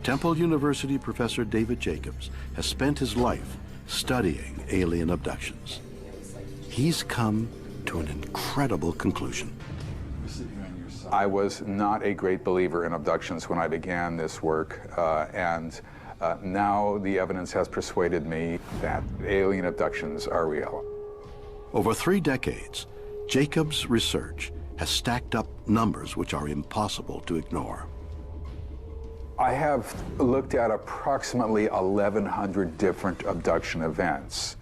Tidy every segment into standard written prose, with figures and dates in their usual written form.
Temple University professor David Jacobs has spent his life studying alien abductions. He's come to an incredible conclusion. I was not a great believer in abductions when I began this work, and now the evidence has persuaded me that alien abductions are real. Over 3 decades, Jacobs' research has stacked up numbers which are impossible to ignore. I have looked at approximately 1,100 different abduction events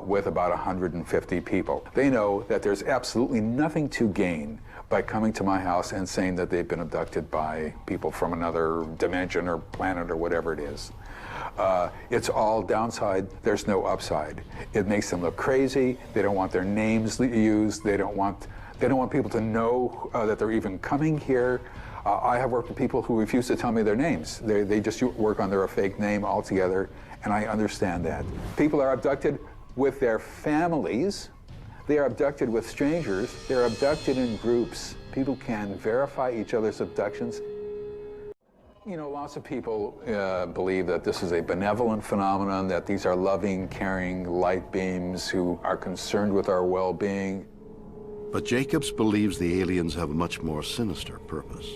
with about 150 people. They know that there's absolutely nothing to gain by coming to my house and saying that they've been abducted by people from another dimension or planet or whatever it is. It's all downside, there's no upside. It makes them look crazy, they don't want their names used, they don't want people to know that they're even coming here. I have worked with people who refuse to tell me their names. They just work under a fake name altogether, and I understand that. People are abducted with their families. They are abducted with strangers. They're abducted in groups. People can verify each other's abductions. You know, lots of people believe that this is a benevolent phenomenon, that these are loving, caring light beings who are concerned with our well-being. But Jacobs believes the aliens have a much more sinister purpose.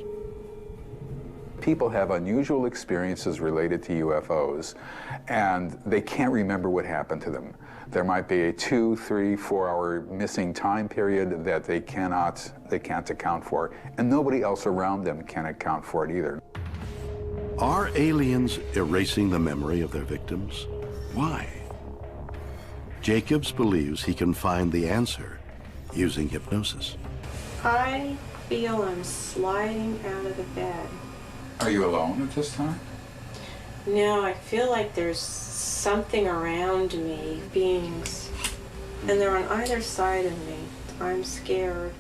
People have unusual experiences related to UFOs, and they can't remember what happened to them. There might be a 2, 3, 4-hour missing time period that they can't account for, and nobody else around them can account for it either. Are aliens erasing the memory of their victims? Why? Jacobs believes he can find the answer using hypnosis. I feel I'm sliding out of the bed. Are you alone at this time? No, I feel like there's something around me, beings, and they're on either side of me. I'm scared.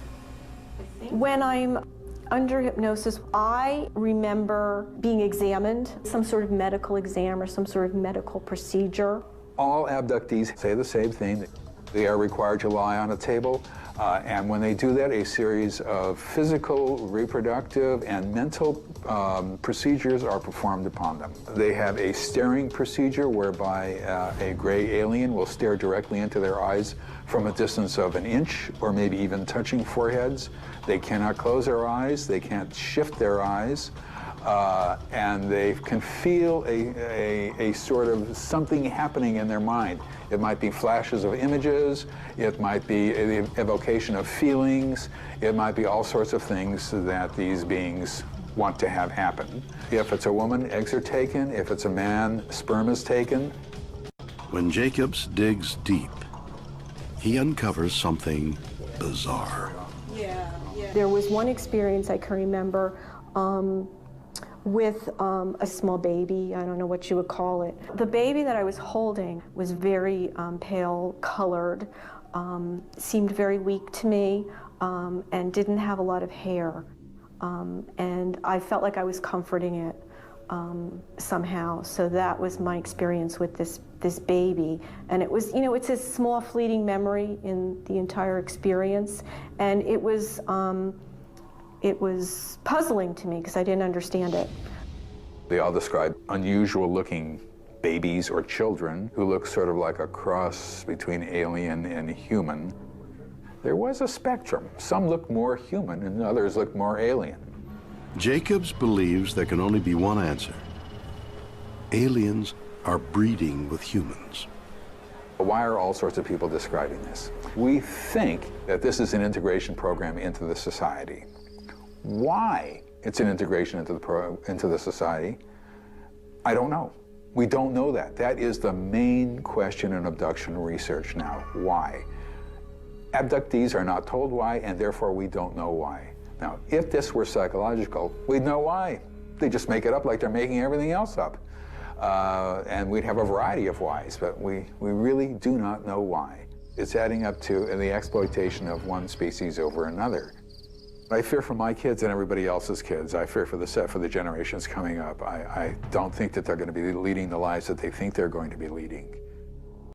When I'm under hypnosis, I remember being examined, some sort of medical exam or some sort of medical procedure. All abductees say the same thing. They are required to lie on a table, and when they do that, a series of physical, reproductive, and mental procedures are performed upon them. They have a staring procedure whereby a gray alien will stare directly into their eyes from a distance of 1 inch, or maybe even touching foreheads. They cannot close their eyes, they can't shift their eyes, and they can feel a sort of something happening in their mind. It might be flashes of images, it might be the evocation of feelings, it might be all sorts of things that these beings want to have happen. If it's a woman, eggs are taken. If it's a man, sperm is taken. When Jacobs digs deep, he uncovers something bizarre. There was one experience I can remember with a small baby. I don't know what you would call it. The baby that I was holding was very pale colored, seemed very weak to me, and didn't have a lot of hair. And I felt like I was comforting it somehow. So that was my experience with this baby. And it was, you know, it's a small fleeting memory in the entire experience. And it was puzzling to me because I didn't understand it. They all describe unusual looking babies or children who look sort of like a cross between alien and human. There was a spectrum. Some looked more human and others looked more alien. Jacobs believes there can only be one answer. Aliens are breeding with humans. Why are all sorts of people describing this? We think that this is an integration program into the society. Why it's an integration into the society, I don't know. We don't know that. That is the main question in abduction research now. Why? Abductees are not told why, and therefore we don't know why. Now, if this were psychological, we'd know why. They just make it up like they're making everything else up. And we'd have a variety of whys, but we really do not know why. It's adding up to the exploitation of one species over another. I fear for my kids and everybody else's kids. I fear for the generations coming up. I don't think that they're going to be leading the lives that they think they're going to be leading.